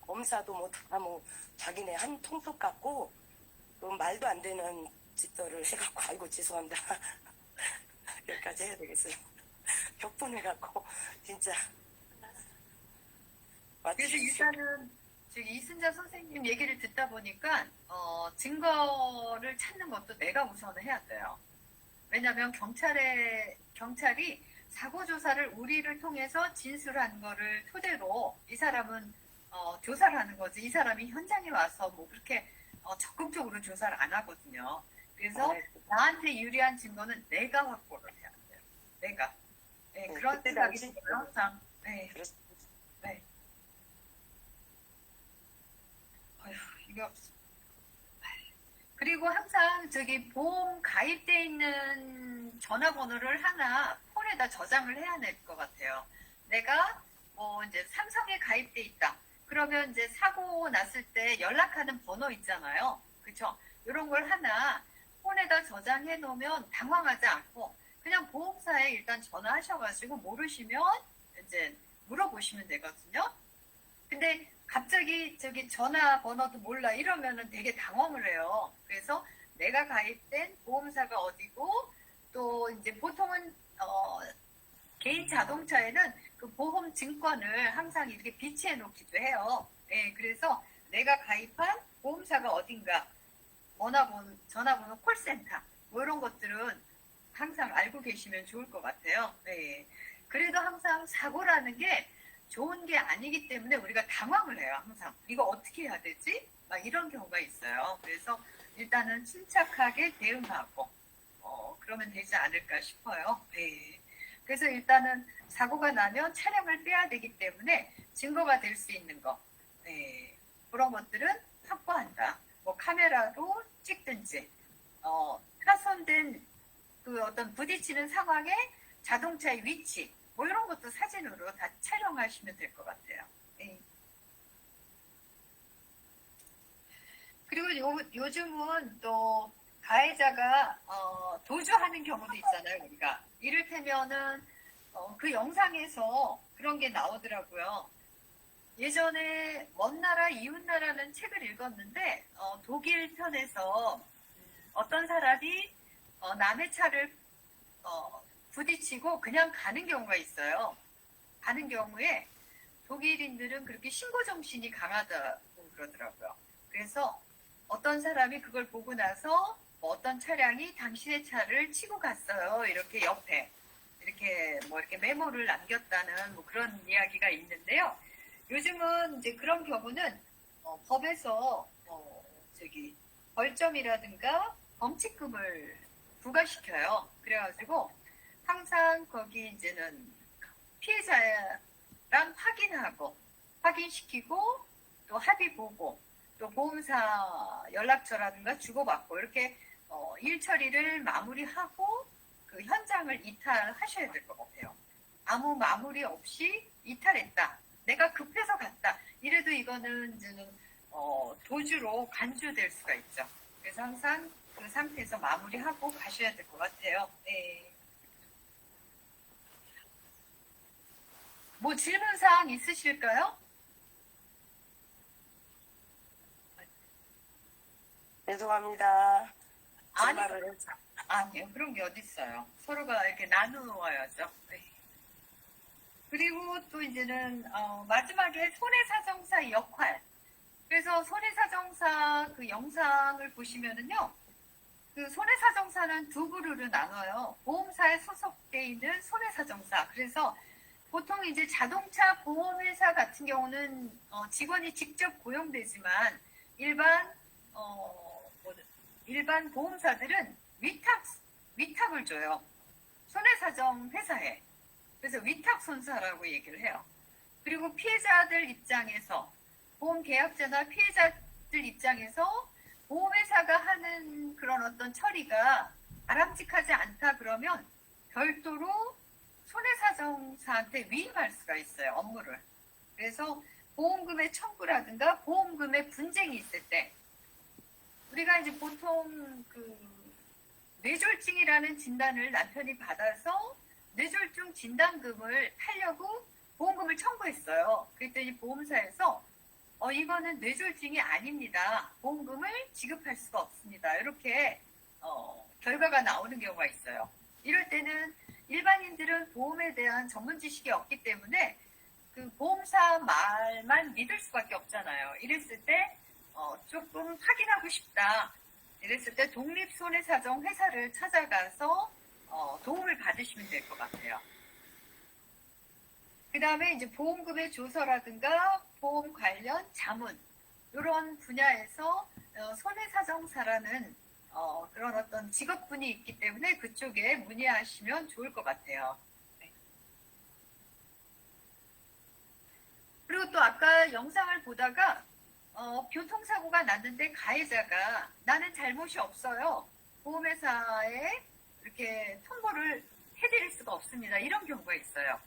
뭐 다 뭐 자기네 한 통속 갖고 말도 안 되는 짓들을 해갖고 아이고 죄송합니다. 여기까지 해야 되겠어요. 격분해갖고 진짜. 그래서 일단은 저기 이순자 선생님 얘기를 듣다 보니까 증거를 찾는 것도 내가 우선을 해야 돼요. 왜냐하면 경찰이 사고 조사를 우리를 통해서 진술한 거를 토대로 이 사람은 조사를 하는 거지. 이 사람이 현장에 와서 뭐 그렇게 적극적으로 조사를 안 하거든요. 그래서 나한테 유리한 증거는 내가 확보를 해야 돼요. 내가. 네, 그런 생각이 들어요. 항상. 네. 네. 어휴, 이거. 그리고 항상 저기 보험 가입돼 있는 전화번호를 하나 폰에다 저장을 해야 될 것 같아요. 내가 이제 삼성에 가입돼 있다. 그러면 이제 사고 났을 때 연락하는 번호 있잖아요. 그쵸? 이런 걸 하나 폰에다 저장해 놓으면 당황하지 않고 그냥 보험사에 일단 전화하셔가지고 모르시면 이제 물어보시면 되거든요. 근데 갑자기 저기 전화번호도 몰라 이러면은 되게 당황을 해요. 그래서 내가 가입된 보험사가 어디고 또 이제 보통은 개인 자동차에는 그 보험 증권을 항상 이렇게 비치해 놓기도 해요. 네, 그래서 내가 가입한 보험사가 어딘가 전화번호 콜센터 뭐 이런 것들은 항상 알고 계시면 좋을 것 같아요. 네. 그래도 항상 사고라는 게 좋은 게 아니기 때문에 우리가 당황을 해요. 항상 이거 어떻게 해야 되지? 막 이런 경우가 있어요. 그래서 일단은 침착하게 대응하고 그러면 되지 않을까 싶어요. 네. 그래서 일단은 사고가 나면 차량을 빼야 되기 때문에 증거가 될 수 있는 거 네. 그런 것들은 확보한다. 뭐 카메라로 찍든지 파손된 그 어떤 부딪히는 상황에 자동차의 위치 뭐 이런 것도 사진으로 다 촬영하시면 될 것 같아요. 네. 그리고 요즘은 또 가해자가 도주하는 경우도 있잖아요. 우리가 이를테면은 그 영상에서 그런 게 나오더라고요. 예전에 먼 나라 이웃 나라는 책을 읽었는데 독일 편에서 어떤 사람이 남의 차를 부딪히고 그냥 가는 경우가 있어요. 가는 경우에 독일인들은 그렇게 신고 정신이 강하다고 그러더라고요. 그래서 어떤 사람이 그걸 보고 나서 뭐 어떤 차량이 당신의 차를 치고 갔어요. 이렇게 옆에 이렇게 뭐 이렇게 메모를 남겼다는 뭐 그런 이야기가 있는데요. 요즘은 이제 그런 경우는 법에서 저기 벌점이라든가 범칙금을 부과시켜요. 그래가지고 항상 거기 이제는 피해자랑 확인시키고 또 합의 보고 또 보험사 연락처라든가 주고받고 이렇게 일 처리를 마무리하고 그 현장을 이탈하셔야 될 것 같아요. 아무 마무리 없이 이탈했다. 내가 급해서 갔다. 이래도 이거는 이제는 도주로 간주될 수가 있죠. 그래서 항상 그 상태에서 마무리하고 가셔야 될 것 같아요. 네. 뭐 질문사항 있으실까요? 죄송합니다. 제 아니, 말을 해서. 아니요. 그런 게 어딨어요. 서로가 이렇게 나누어야죠. 네. 그리고 또 이제는 마지막에 손해사정사 역할. 그래서 손해사정사 그 영상을 보시면은요. 그 손해사정사는 두 부류로 나눠요. 보험사에 소속돼 있는 손해사정사. 그래서 보통 이제 자동차 보험회사 같은 경우는 직원이 직접 고용되지만 일반 보험사들은 위탁을 줘요. 손해사정 회사에. 그래서 위탁손사라고 얘기를 해요. 그리고 피해자들 입장에서 보험 계약자나 피해자들 입장에서 보험회사가 하는 그런 어떤 처리가 바람직하지 않다 그러면 별도로 손해사정사한테 위임할 수가 있어요. 업무를. 그래서 보험금의 청구라든가 보험금의 분쟁이 있을 때 우리가 이제 보통 그 뇌졸중이라는 진단을 남편이 받아서 뇌졸중 진단금을 타려고 보험금을 청구했어요. 그랬더니 보험사에서 이거는 뇌졸중이 아닙니다. 보험금을 지급할 수가 없습니다. 이렇게 결과가 나오는 경우가 있어요. 이럴 때는 일반인들은 보험에 대한 전문 지식이 없기 때문에 그 보험사 말만 믿을 수밖에 없잖아요. 이랬을 때 조금 확인하고 싶다. 이랬을 때 독립손해사정 회사를 찾아가서 도움을 받으시면 될 것 같아요. 그 다음에 이제 보험금의 조서라든가 보험 관련 자문 이런 분야에서 손해사정사라는 그런 어떤 직업군이 있기 때문에 그쪽에 문의하시면 좋을 것 같아요. 네. 그리고 또 아까 영상을 보다가 교통사고가 났는데 가해자가 나는 잘못이 없어요. 보험회사에 이렇게 통보를 해드릴 수가 없습니다. 이런 경우가 있어요.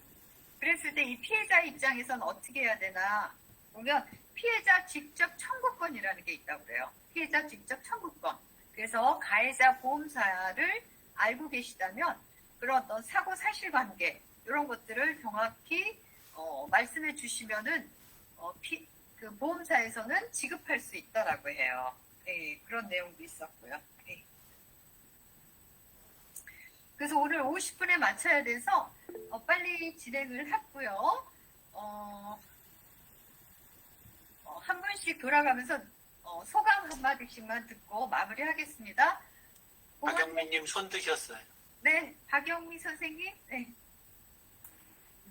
그랬을 때 이 피해자 입장에서는 어떻게 해야 되나 보면 피해자 직접 청구권이라는 게 있다고 그래요. 피해자 직접 청구권. 그래서 가해자 보험사를 알고 계시다면 그런 어떤 사고 사실관계 이런 것들을 정확히 말씀해 주시면은 그 보험사에서는 지급할 수 있다라고 해요. 네, 그런 내용도 있었고요. 네. 그래서 오늘 50분에 맞춰야 돼서 빨리 진행을 했고요. 한 분씩 돌아가면서 소감 한마디씩만 듣고 마무리하겠습니다. 박영민님 손 드셨어요. 네, 박영미 선생님. 네,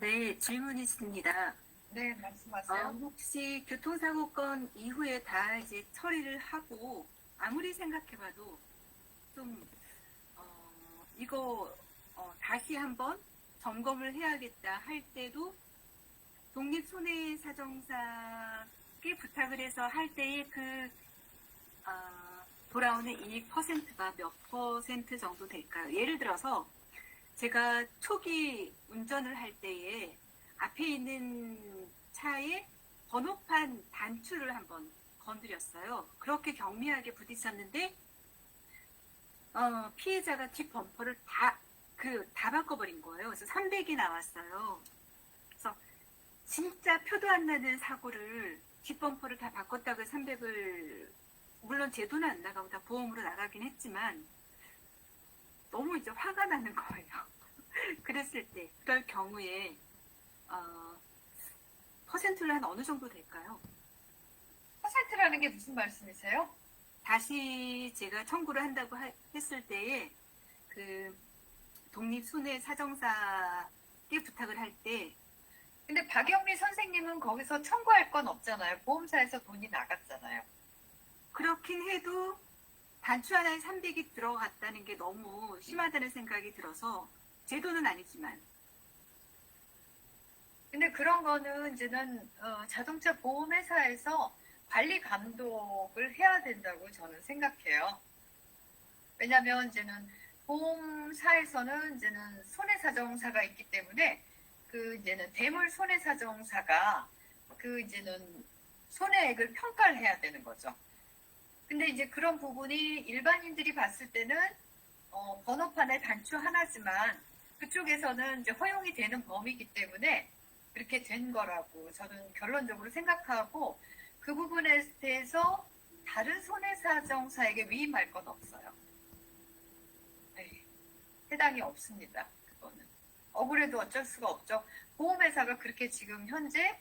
네, 질문 있습니다. 네 말씀하세요. 혹시 교통사고건 이후에 다 이제 처리를 하고 아무리 생각해봐도 좀 이거 다시 한번 점검을 해야겠다 할 때도 독립손해사정사께 부탁을 해서 할 때의 그 돌아오는 이익 퍼센트가 몇 퍼센트 정도 될까요? 예를 들어서 제가 초기 운전을 할 때에 앞에 있는 차에 번호판 단추를 한번 건드렸어요. 그렇게 경미하게 부딪혔는데 피해자가 뒷 범퍼를 다 바꿔버린 거예요. 그래서 300이 나왔어요. 그래서 진짜 표도 안 나는 사고를 뒷 범퍼를 다 바꿨다고 300을 물론 제 돈은 안 나가고 다 보험으로 나가긴 했지만 너무 이제 화가 나는 거예요. 그랬을 때 그럴 경우에 퍼센트를 한 어느 정도 될까요? 퍼센트라는 게 무슨 말씀이세요? 다시 제가 청구를 한다고 했을 때에 그 독립손해사정사께 부탁을 할 때 근데 박영미 선생님은 거기서 청구할 건 없잖아요. 보험사에서 돈이 나갔잖아요. 그렇긴 해도 단추 하나에 300이 들어갔다는 게 너무 심하다는 생각이 들어서 제 돈은 아니지만 근데 그런 거는 이제는 자동차 보험회사에서 관리 감독을 해야 된다고 저는 생각해요. 왜냐하면 이제는 보험사에서는 이제는 손해사정사가 있기 때문에 그 이제는 대물 손해사정사가 그 이제는 손해액을 평가를 해야 되는 거죠. 근데 이제 그런 부분이 일반인들이 봤을 때는 번호판에 단추 하나지만 그쪽에서는 이제 허용이 되는 범위이기 때문에 그렇게 된 거라고 저는 결론적으로 생각하고 그 부분에 대해서 다른 손해사정사에게 위임할 건 없어요. 네, 해당이 없습니다. 그거는 억울해도 어쩔 수가 없죠. 보험회사가 그렇게 지금 현재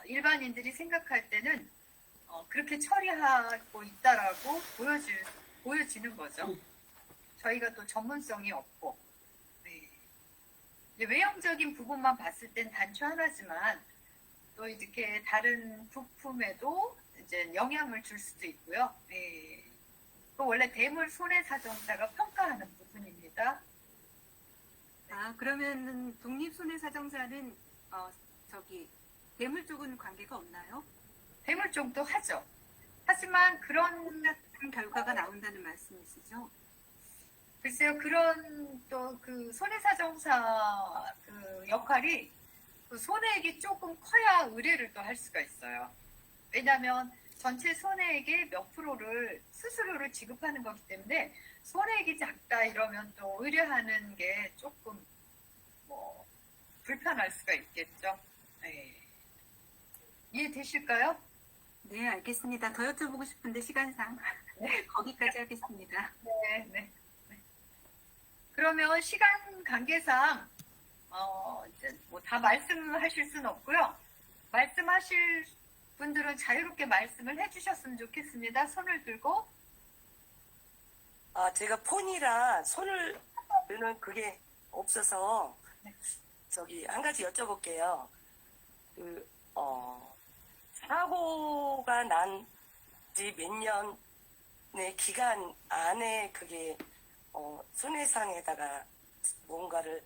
일반인들이 생각할 때는 그렇게 처리하고 있다라고 보여지는 거죠. 저희가 또 전문성이 없고 네. 이제 외형적인 부분만 봤을 땐 단추 하나지만 또 이렇게 다른 부품에도 이제 영향을 줄 수도 있고요. 네. 그 원래 대물 손해사정사가 평가하는 부분입니다. 그러면 독립손해사정사는 대물 쪽은 관계가 없나요? 대물 쪽도 하죠. 하지만 그런 같은 결과가 나온다는 말씀이시죠? 글쎄요, 그런 또 그 손해사정사 그 역할이 그 손해액이 조금 커야 의뢰를 또 할 수가 있어요. 왜냐하면 전체 손해액의 몇 프로를 수수료를 지급하는 거기 때문에 손해액이 작다 이러면 또 의뢰하는 게 조금 뭐 불편할 수가 있겠죠. 네. 이해되실까요? 네, 알겠습니다. 더 여쭤보고 싶은데 시간상 거기까지 하겠습니다. 네, 네. 그러면 시간 관계상 이제 뭐 다 말씀하실 수는 없고요. 말씀하실 분들은 자유롭게 말씀을 해주셨으면 좋겠습니다. 손을 들고. 제가 폰이라 손을 드는 그게 없어서 한 가지 여쭤볼게요. 사고가 난 지 몇 년의 기간 안에 그게 손해상에다가 뭔가를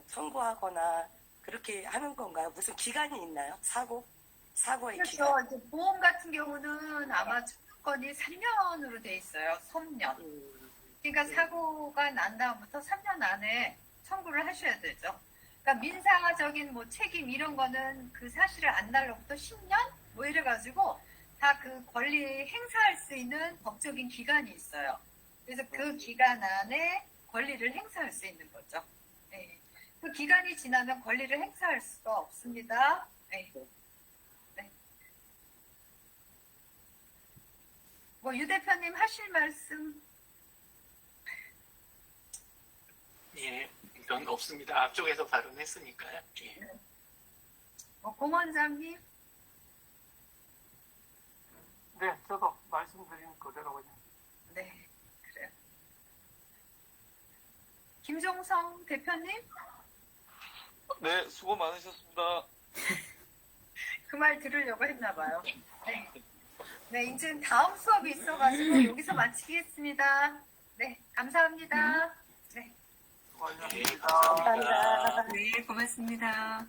청구하거나 그렇게 하는 건가요? 무슨 기간이 있나요? 사고의 기간? 그렇죠. 이제 보험 같은 경우는 아마 청구권이 3년으로 돼 있어요. 3년. 그러니까 사고가 난 다음부터 3년 안에 청구를 하셔야 되죠. 그러니까 민사적인 뭐 책임 이런 거는 그 사실을 안 날로부터 10년 뭐 이래가지고 다 그 권리 행사할 수 있는 법적인 기간이 있어요. 그래서 그 기간 안에 권리를 행사할 수 있는 거죠. 네. 그 기간이 지나면 권리를 행사할 수가 없습니다. 네. 네. 뭐 유 대표님 하실 말씀? 예, 이건 없습니다. 앞쪽에서 발언했으니까요. 예. 공원장님? 네, 저도 말씀드린 그대로 그냥. 네, 그래요. 김종성 대표님? 네, 수고 많으셨습니다. 그 말 들으려고 했나 봐요. 네. 네, 이제 다음 수업이 있어가지고 여기서 마치겠습니다. 네, 감사합니다. 네. 수고하셨습니다. 예, 감사합니다. 감사합니다. 네, 고맙습니다.